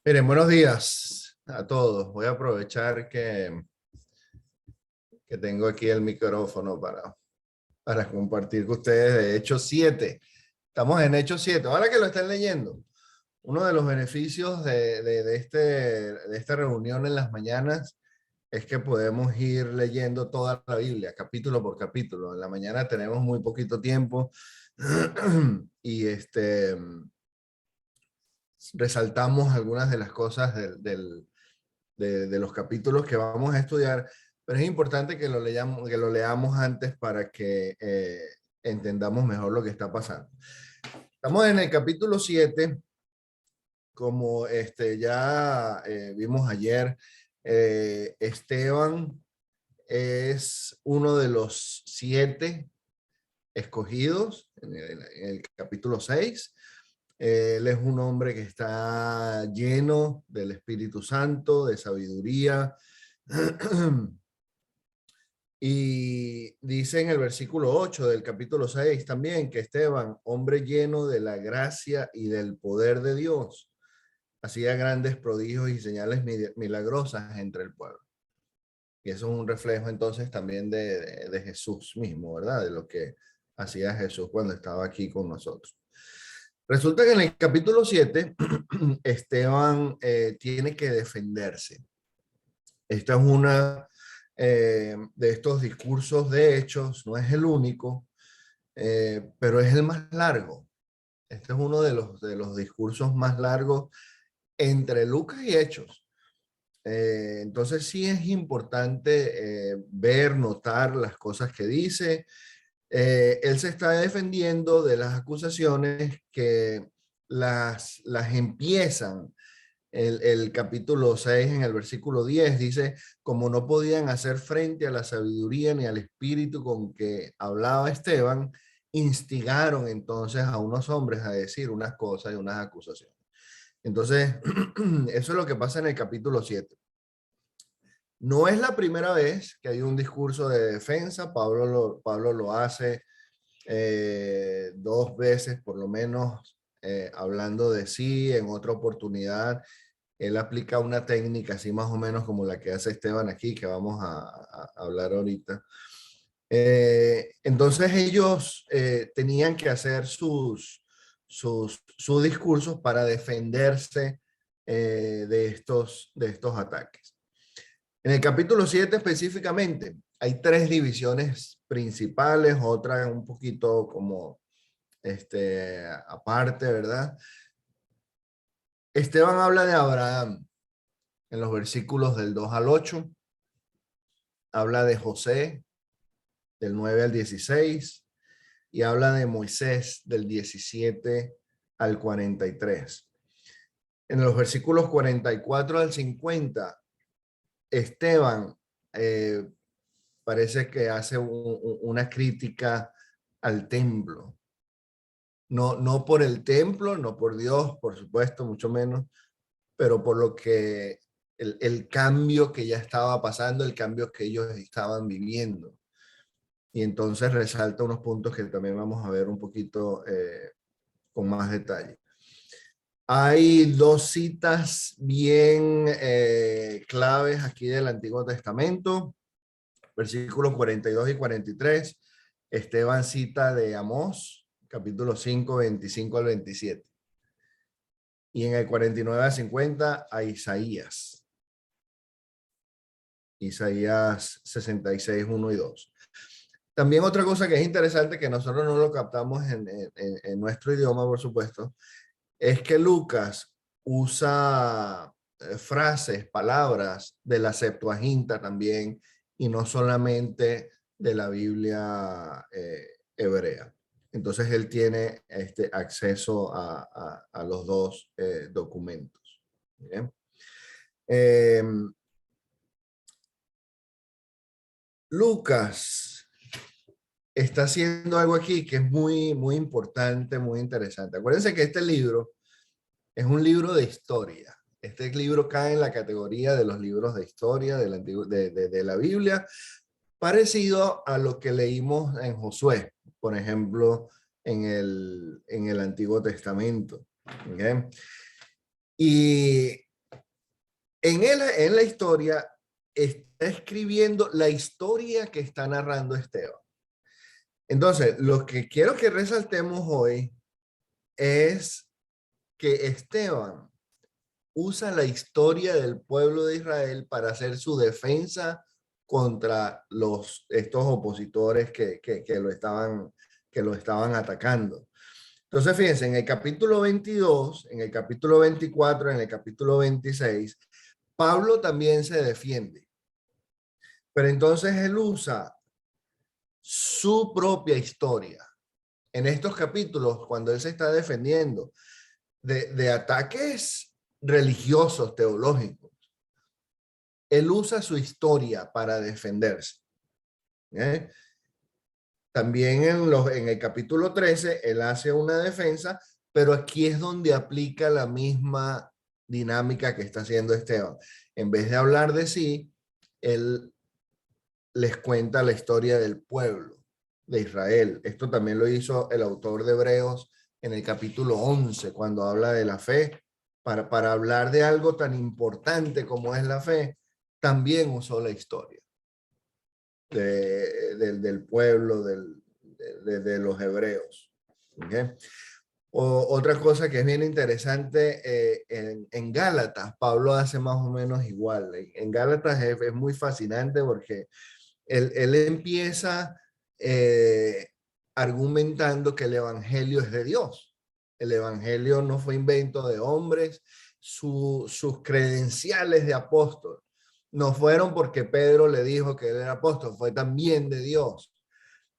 Miren, buenos días a todos. Voy a aprovechar que tengo aquí el micrófono para compartir con ustedes de Hechos 7. Estamos en Hechos 7. Ahora que lo estén leyendo, uno de los beneficios de esta reunión en las mañanas es que podemos ir leyendo toda la Biblia, capítulo por capítulo. En la mañana tenemos muy poquito tiempo y resaltamos algunas de las cosas de los capítulos que vamos a estudiar, pero es importante que lo leamos antes para que entendamos mejor lo que está pasando. Estamos en el capítulo 7, como ya vimos ayer. Esteban es uno de los 7 escogidos en el capítulo 6. Él es un hombre que está lleno del Espíritu Santo, de sabiduría. Y dice en el versículo 8 del capítulo 6 también que Esteban, hombre lleno de la gracia y del poder de Dios, hacía grandes prodigios y señales milagrosas entre el pueblo. Y eso es un reflejo entonces también de Jesús mismo, ¿verdad? De lo que hacía Jesús cuando estaba aquí con nosotros. Resulta que en el capítulo 7, Esteban tiene que defenderse. Esta es una de estos discursos de Hechos, no es el único, pero es el más largo. Este es uno de los discursos más largos entre Lucas y Hechos. Entonces sí es importante ver, notar las cosas que dice. Él se está defendiendo de las acusaciones que las empiezan. El capítulo 6 en el versículo 10 dice, como no podían hacer frente a la sabiduría ni al espíritu con que hablaba Esteban, instigaron entonces a unos hombres a decir unas cosas y unas acusaciones. Entonces, eso es lo que pasa en el capítulo 7. No es la primera vez que hay un discurso de defensa. Pablo lo hace 2 veces por lo menos, hablando de sí. En otra oportunidad él aplica una técnica así más o menos como la que hace Esteban aquí, que vamos a hablar ahorita. Entonces ellos tenían que hacer sus discursos para defenderse de estos ataques. En el capítulo 7 específicamente hay 3 divisiones principales, otra un poquito como aparte, ¿verdad? Esteban habla de Abraham en los versículos del 2 al 8, habla de José del 9 al 16 y habla de Moisés del 17 al 43. En los versículos 44 al 50, Esteban parece que hace una crítica al templo. No por el templo, no por Dios, por supuesto, mucho menos, pero por lo que el cambio que ya estaba pasando, el cambio que ellos estaban viviendo. Y entonces resalta unos puntos que también vamos a ver un poquito con más detalle. Hay 2 citas bien claves aquí del Antiguo Testamento, versículos 42 y 43. Esteban cita de Amós, capítulo 5, 25 al 27. Y en el 49 al 50 a Isaías. Isaías 66, 1 y 2. También otra cosa que es interesante, que nosotros no lo captamos en nuestro idioma, por supuesto, es que Lucas usa frases, palabras de la Septuaginta también, y no solamente de la Biblia hebrea. Entonces él tiene acceso a los 2 documentos. ¿Bien? Lucas está haciendo algo aquí que es muy, muy importante, muy interesante. Acuérdense que este libro es un libro de historia. Este libro cae en la categoría de los libros de historia de la Biblia, parecido a lo que leímos en Josué, por ejemplo, en el Antiguo Testamento. ¿Okay? Y En la historia está escribiendo la historia que está narrando Esteban. Entonces, lo que quiero que resaltemos hoy es que Esteban usa la historia del pueblo de Israel para hacer su defensa contra estos opositores que lo estaban atacando. Entonces, fíjense, en el capítulo 22, en el capítulo 24, en el capítulo 26, Pablo también se defiende. Pero entonces él usa su propia historia. En estos capítulos, cuando él se está defendiendo de ataques religiosos, teológicos, él usa su historia para defenderse. ¿Eh? También en el capítulo 13, él hace una defensa, pero aquí es donde aplica la misma dinámica que está haciendo Esteban. En vez de hablar de sí, él les cuenta la historia del pueblo de Israel. Esto también lo hizo el autor de Hebreos en el capítulo 11, cuando habla de la fe. Para hablar de algo tan importante como es la fe, también usó la historia del pueblo, de los hebreos. ¿Okay? Otra cosa que es bien interesante, en Gálatas, Pablo hace más o menos igual. En Gálatas es muy fascinante porque él empieza argumentando que el evangelio es de Dios. El evangelio no fue invento de hombres, sus credenciales de apóstol no fueron porque Pedro le dijo que él era apóstol, fue también de Dios.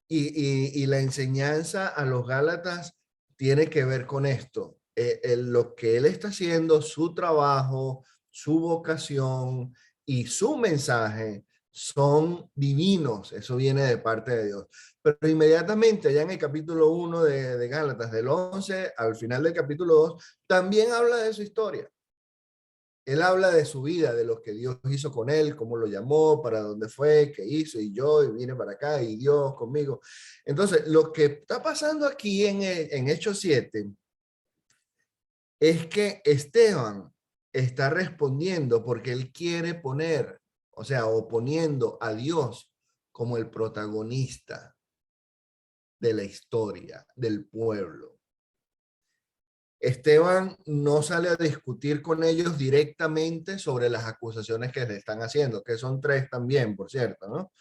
Y la enseñanza a los Gálatas tiene que ver con esto. Lo que él está haciendo, su trabajo, su vocación y su mensaje son divinos. Eso viene de parte de Dios. Pero inmediatamente, ya en el capítulo 1 de Gálatas, del 11 al final del capítulo 2, también habla de su historia. Él habla de su vida, de lo que Dios hizo con él, cómo lo llamó, para dónde fue, qué hizo, y yo, y vine para acá, y Dios conmigo. Entonces, lo que está pasando aquí en Hechos 7 es que Esteban está respondiendo porque él quiere poner, o sea, oponiendo a Dios como el protagonista de la historia del pueblo. Esteban no sale a discutir con ellos directamente sobre las acusaciones que le están haciendo, que son 3 también, por cierto, ¿no?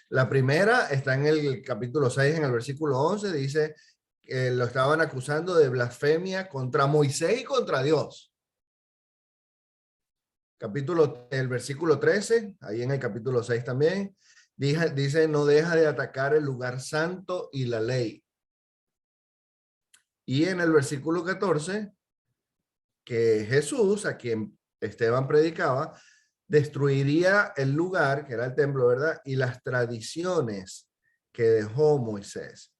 La primera está en el capítulo 6, en el versículo 11, dice que lo estaban acusando de blasfemia contra Moisés y contra Dios. El versículo 13, ahí en el capítulo 6 también, dice, no deja de atacar el lugar santo y la ley. Y en el versículo 14, que Jesús, a quien Esteban predicaba, destruiría el lugar, que era el templo, ¿verdad? Y las tradiciones que dejó Moisés.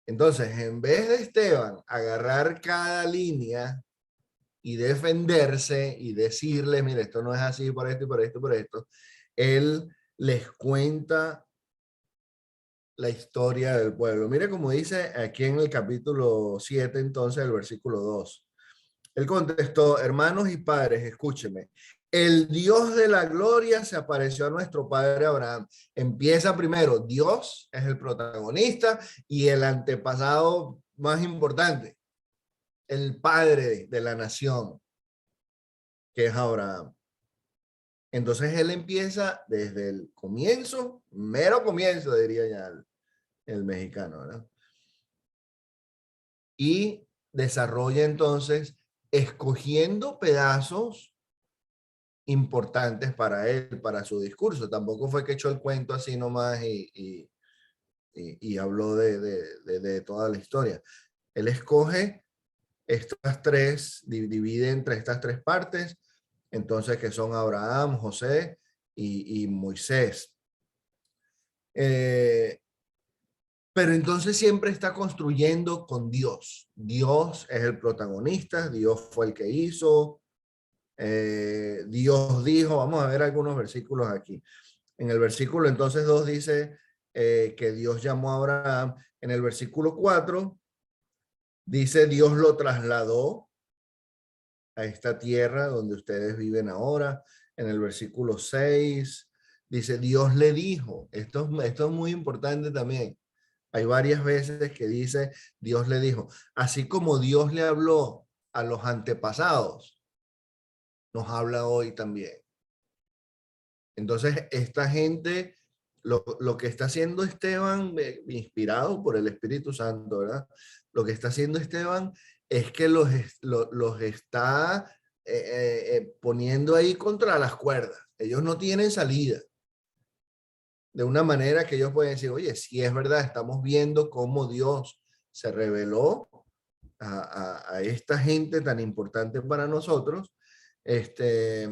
Entonces, en vez de Esteban agarrar cada línea y defenderse y decirles, mire, esto no es así por esto y por esto y por esto, él les cuenta la historia del pueblo. Mire cómo dice aquí en el capítulo 7, entonces, el versículo 2. Él contestó, hermanos y padres, escúcheme. El Dios de la gloria se apareció a nuestro padre Abraham. Empieza primero, Dios es el protagonista y el antepasado más importante, el padre de la nación, que es Abraham. Entonces él empieza desde el comienzo, mero comienzo, diría ya el mexicano, ¿verdad? Y desarrolla entonces escogiendo pedazos importantes para él, para su discurso. Tampoco fue que echó el cuento así nomás y habló de toda la historia. Él escoge estas 3, divide entre estas 3 partes, entonces que son Abraham, José y Moisés. Pero entonces siempre está construyendo con Dios. Dios es el protagonista, Dios fue el que hizo, Dios dijo, vamos a ver algunos versículos aquí. En el versículo entonces 2 dice que Dios llamó a Abraham. En el versículo 4 dice Dios lo trasladó a esta tierra donde ustedes viven ahora. En el versículo 6 dice, Dios le dijo, esto es muy importante también. Hay varias veces que dice, Dios le dijo, así como Dios le habló a los antepasados, nos habla hoy también. Entonces, esta gente, lo que está haciendo Esteban, inspirado por el Espíritu Santo, ¿verdad? Lo que está haciendo Esteban es que los está poniendo ahí contra las cuerdas. Ellos no tienen salida. De una manera que ellos pueden decir, oye, si es verdad, estamos viendo cómo Dios se reveló a esta gente tan importante para nosotros, este,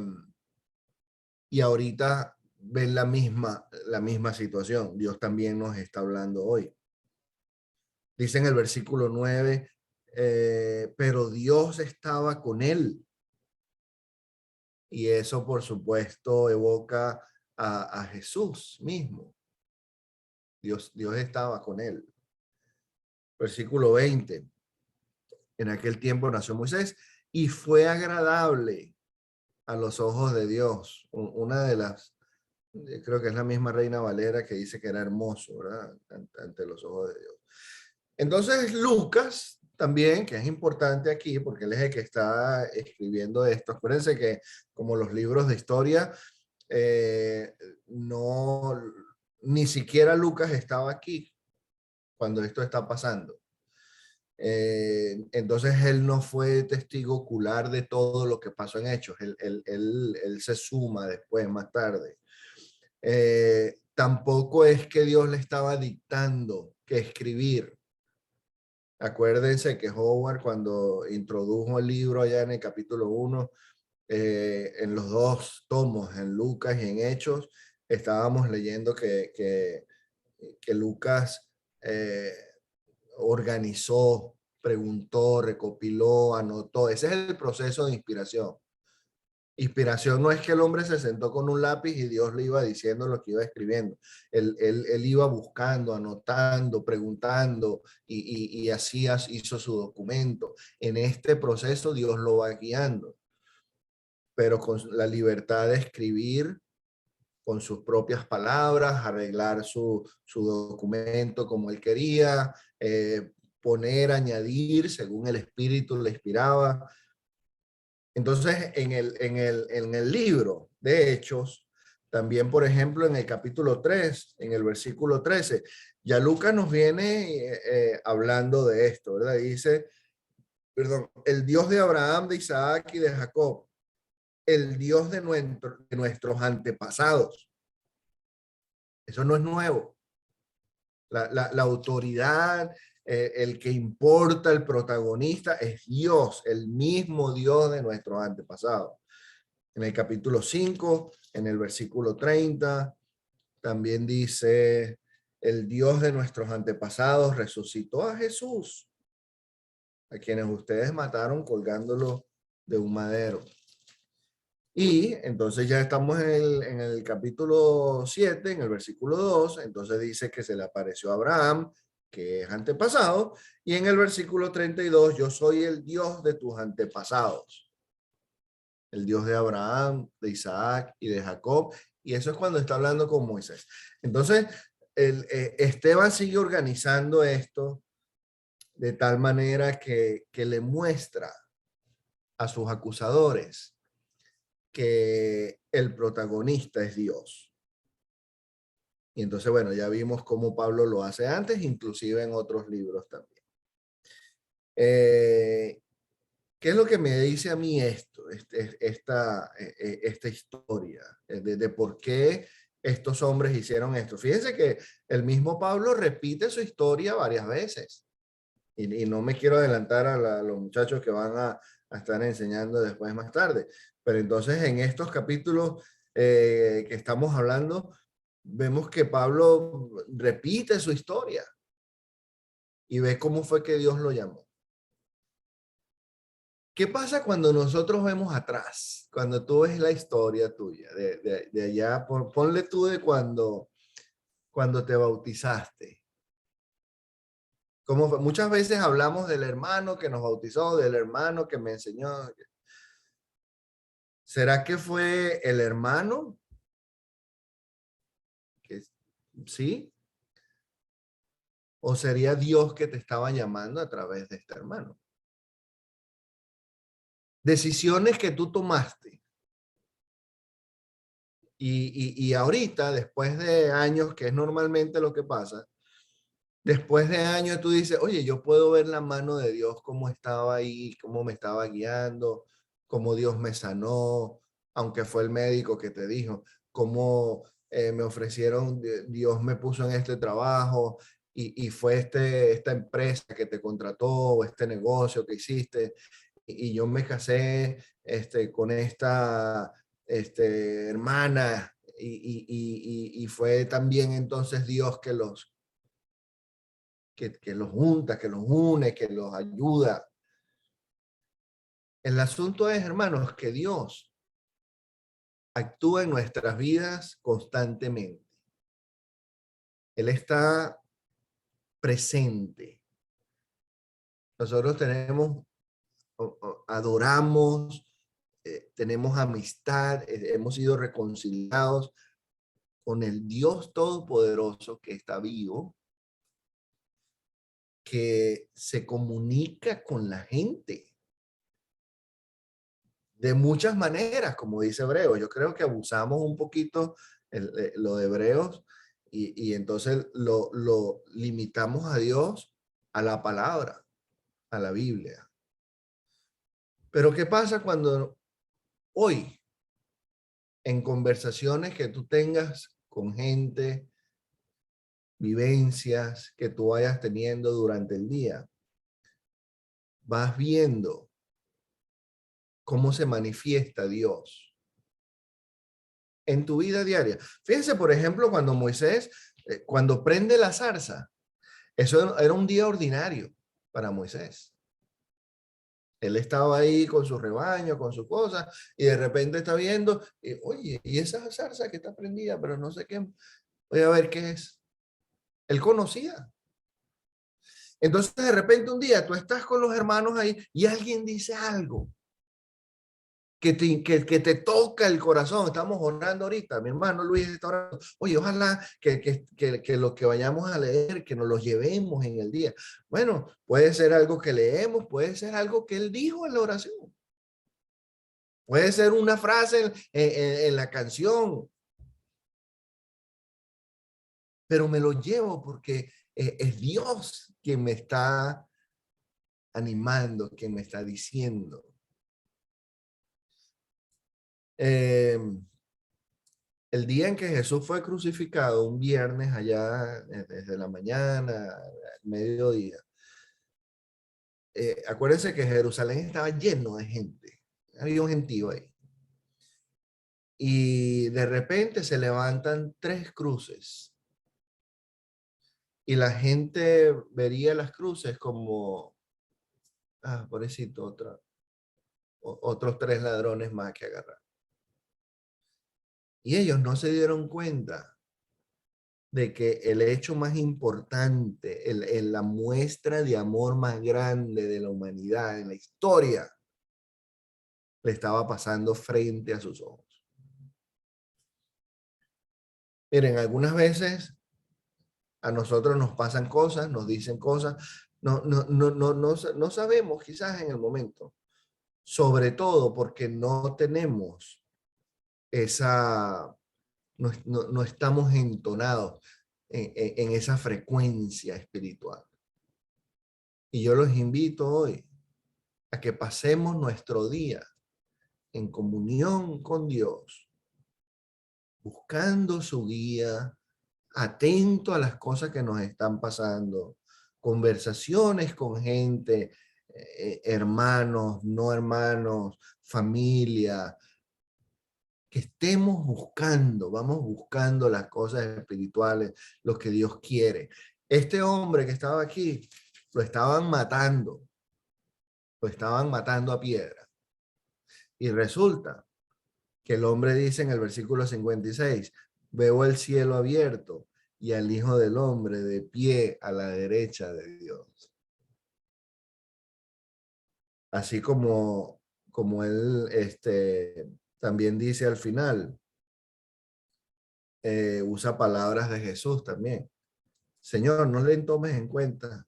y ahorita ven la misma situación. Dios también nos está hablando hoy. Dice en el versículo 9, pero Dios estaba con él. Y eso, por supuesto, evoca a Jesús mismo. Dios estaba con él. Versículo 20. En aquel tiempo nació Moisés y fue agradable a los ojos de Dios. Una de las, creo que es la misma Reina Valera que dice que era hermoso, ¿verdad? Ante los ojos de Dios. Entonces Lucas también, que es importante aquí, porque él es el que está escribiendo esto. Acuérdense que como los libros de historia, no, ni siquiera Lucas estaba aquí cuando esto está pasando. Entonces él no fue testigo ocular de todo lo que pasó en Hechos. Él se suma después, más tarde. Tampoco es que Dios le estaba dictando que escribir. Acuérdense que Howard, cuando introdujo el libro allá en el capítulo 1, en los dos tomos, en Lucas y en Hechos, estábamos leyendo que Lucas organizó, preguntó, recopiló, anotó. Ese es el proceso de inspiración. Inspiración no es que el hombre se sentó con un lápiz y Dios le iba diciendo lo que iba escribiendo. Él iba buscando, anotando, preguntando y así hizo su documento. En este proceso Dios lo va guiando, pero con la libertad de escribir con sus propias palabras, arreglar su documento como él quería, poner, añadir según el espíritu le inspiraba. Entonces, en el libro de Hechos, también, por ejemplo, en el capítulo 3, en el versículo 13, ya Lucas nos viene hablando de esto, ¿verdad? Dice, perdón, el Dios de Abraham, de Isaac y de Jacob, el Dios de nuestros antepasados. Eso no es nuevo. La autoridad, el que importa, el protagonista es Dios, el mismo Dios de nuestros antepasados. En el capítulo 5, en el versículo 30, también dice, el Dios de nuestros antepasados resucitó a Jesús, a quienes ustedes mataron colgándolo de un madero. Y entonces ya estamos en el capítulo 7, en el versículo 2, entonces dice que se le apareció a Abraham, que es antepasado, y en el versículo 32, yo soy el Dios de tus antepasados, el Dios de Abraham, de Isaac y de Jacob, y eso es cuando está hablando con Moisés. Entonces, Esteban sigue organizando esto de tal manera que le muestra a sus acusadores que el protagonista es Dios. Y entonces, bueno, ya vimos cómo Pablo lo hace antes, inclusive en otros libros también. ¿Qué es lo que me dice a mí esto, esta historia de por qué estos hombres hicieron esto? Fíjense que el mismo Pablo repite su historia varias veces. Y no me quiero adelantar a los muchachos que van a estar enseñando después más tarde. Pero entonces en estos capítulos que estamos hablando, vemos que Pablo repite su historia y ve cómo fue que Dios lo llamó. ¿Qué pasa cuando nosotros vemos atrás? Cuando tú ves la historia tuya, de allá, ponle tú de cuando te bautizaste. Como muchas veces hablamos del hermano que nos bautizó, del hermano que me enseñó. ¿Será que fue el hermano? Que, ¿sí? ¿O sería Dios que te estaba llamando a través de este hermano? Decisiones que tú tomaste. Y ahorita, después de años, que es normalmente lo que pasa, después de años tú dices, oye, yo puedo ver la mano de Dios, cómo estaba ahí, cómo me estaba guiando, cómo Dios me sanó, aunque fue el médico que te dijo, cómo me ofrecieron, Dios me puso en este trabajo y fue esta empresa que te contrató o este negocio que hiciste y yo me casé con esta hermana y fue también entonces Dios que los junta, que los une, que los ayuda. El asunto es, hermanos, que Dios actúa en nuestras vidas constantemente. Él está presente. Nosotros tenemos, adoramos, tenemos amistad, hemos sido reconciliados con el Dios Todopoderoso que está vivo, que se comunica con la gente de muchas maneras, como dice Hebreo. Yo creo que abusamos un poquito lo de Hebreos y entonces lo limitamos a Dios, a la palabra, a la Biblia. Pero ¿qué pasa cuando hoy, en conversaciones que tú tengas con gente, vivencias que tú vayas teniendo durante el día, vas viendo cómo se manifiesta Dios en tu vida diaria? Fíjense, por ejemplo, cuando Moisés, cuando prende la zarza, eso era un día ordinario para Moisés. Él estaba ahí con su rebaño, con sus cosas, y de repente está viendo, oye, y esa zarza que está prendida, pero no sé qué, voy a ver qué es. Él conocía. Entonces, de repente un día tú estás con los hermanos ahí y alguien dice algo que te toca el corazón. Estamos orando ahorita, mi hermano Luis está orando. Oye, ojalá que lo que vayamos a leer, que nos lo llevemos en el día. Bueno, puede ser algo que leemos, puede ser algo que él dijo en la oración. Puede ser una frase en la canción, pero me lo llevo porque es Dios quien me está animando, quien me está diciendo. Eh, el día en que Jesús fue crucificado, un viernes allá desde la mañana, al mediodía, acuérdense que Jerusalén estaba lleno de gente, había un gentío ahí. Y de repente se levantan tres cruces y la gente vería las cruces como, pobrecito, otros tres ladrones más que agarrar. Y ellos no se dieron cuenta de que el hecho más importante, la muestra de amor más grande de la humanidad en la historia, le estaba pasando frente a sus ojos. Miren, algunas veces a nosotros nos pasan cosas, nos dicen cosas, no sabemos quizás en el momento, sobre todo porque no tenemos esa, no estamos entonados en esa frecuencia espiritual. Y yo los invito hoy a que pasemos nuestro día en comunión con Dios, buscando su guía, atento a las cosas que nos están pasando, conversaciones con gente, hermanos, no hermanos, familia, que estemos buscando, vamos buscando las cosas espirituales, lo que Dios quiere. Este hombre que estaba aquí, lo estaban matando a piedra. Y resulta que el hombre dice en el versículo 56, veo el cielo abierto y al Hijo del Hombre de pie a la derecha de Dios. Así como él También dice al final, usa palabras de Jesús también. Señor, no le tomes en cuenta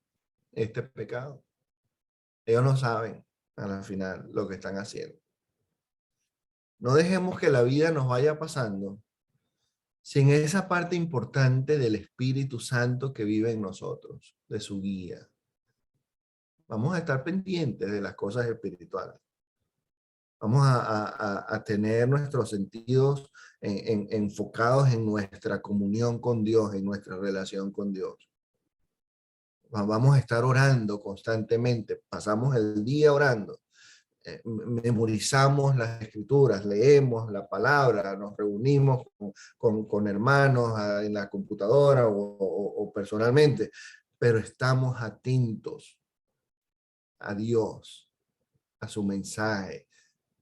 este pecado. Ellos no saben a la final lo que están haciendo. No dejemos que la vida nos vaya pasando sin esa parte importante del Espíritu Santo que vive en nosotros, de su guía. Vamos a estar pendientes de las cosas espirituales. Vamos a tener nuestros sentidos enfocados en nuestra comunión con Dios, en nuestra relación con Dios. Vamos a estar orando constantemente. Pasamos el día orando. Memorizamos las escrituras, leemos la palabra, nos reunimos con hermanos en la computadora o personalmente, pero estamos atentos a Dios, a su mensaje,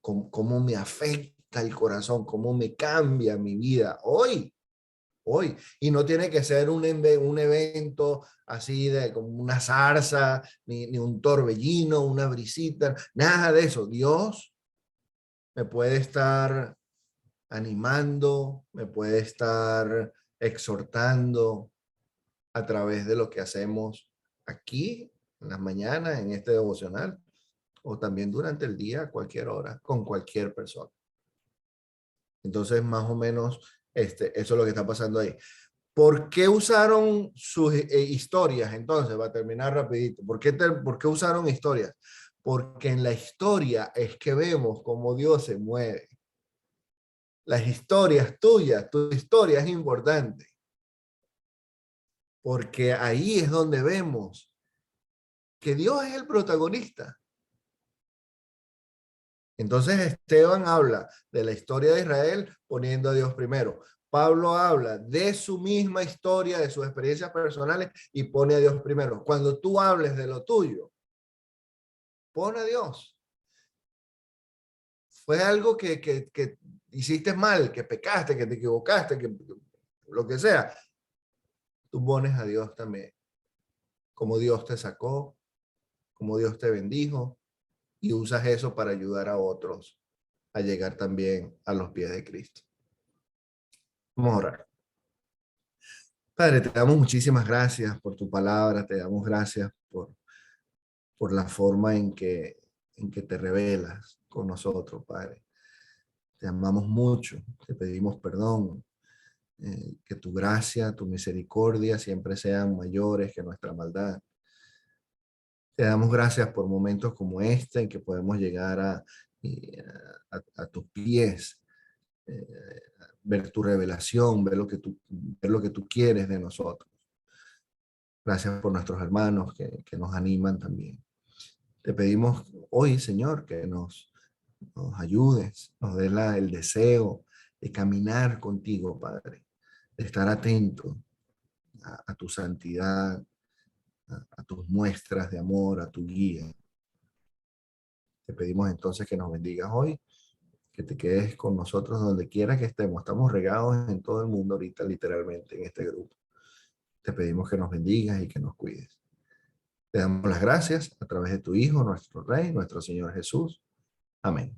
cómo me afecta el corazón, cómo me cambia mi vida hoy. Y no tiene que ser un evento así de como una zarza, ni un torbellino, una brisita, nada de eso. Dios me puede estar animando, me puede estar exhortando a través de lo que hacemos aquí en las mañanas, en este devocional, o también durante el día, a cualquier hora, con cualquier persona. Entonces, más o menos, eso es lo que está pasando ahí. ¿Por qué usaron sus historias? Entonces, va a terminar rapidito. ¿Por qué usaron historias? Porque en la historia es que vemos cómo Dios se mueve. Las historias tuyas, tu historia es importante. Porque ahí es donde vemos que Dios es el protagonista. Entonces Esteban habla de la historia de Israel poniendo a Dios primero. Pablo habla de su misma historia, de sus experiencias personales y pone a Dios primero. Cuando tú hables de lo tuyo, pon a Dios. Fue algo que hiciste mal, que pecaste, que te equivocaste, que lo que sea. Tú pones a Dios también. Como Dios te sacó, como Dios te bendijo y usas eso para ayudar a otros a llegar también a los pies de Cristo. Vamos a orar. Padre, te damos muchísimas gracias por tu palabra, te damos gracias por la forma en que te revelas con nosotros, Padre. Te amamos mucho, te pedimos perdón, que tu gracia, tu misericordia siempre sean mayores que nuestra maldad. Te damos gracias por momentos como este en que podemos llegar a tus pies, eh, ver tu revelación, ver lo que tú quieres de nosotros. Gracias por nuestros hermanos que nos animan también. Te pedimos hoy, Señor, que nos ayudes, nos dé el deseo de caminar contigo, Padre, de estar atento a tu santidad, a tus muestras de amor, a tu guía. Te pedimos entonces que nos bendigas hoy, que te quedes con nosotros donde quiera que estemos. Estamos regados en todo el mundo ahorita, literalmente, en este grupo. Te pedimos que nos bendigas y que nos cuides. Te damos las gracias a través de tu Hijo, nuestro Rey, nuestro Señor Jesús. Amén.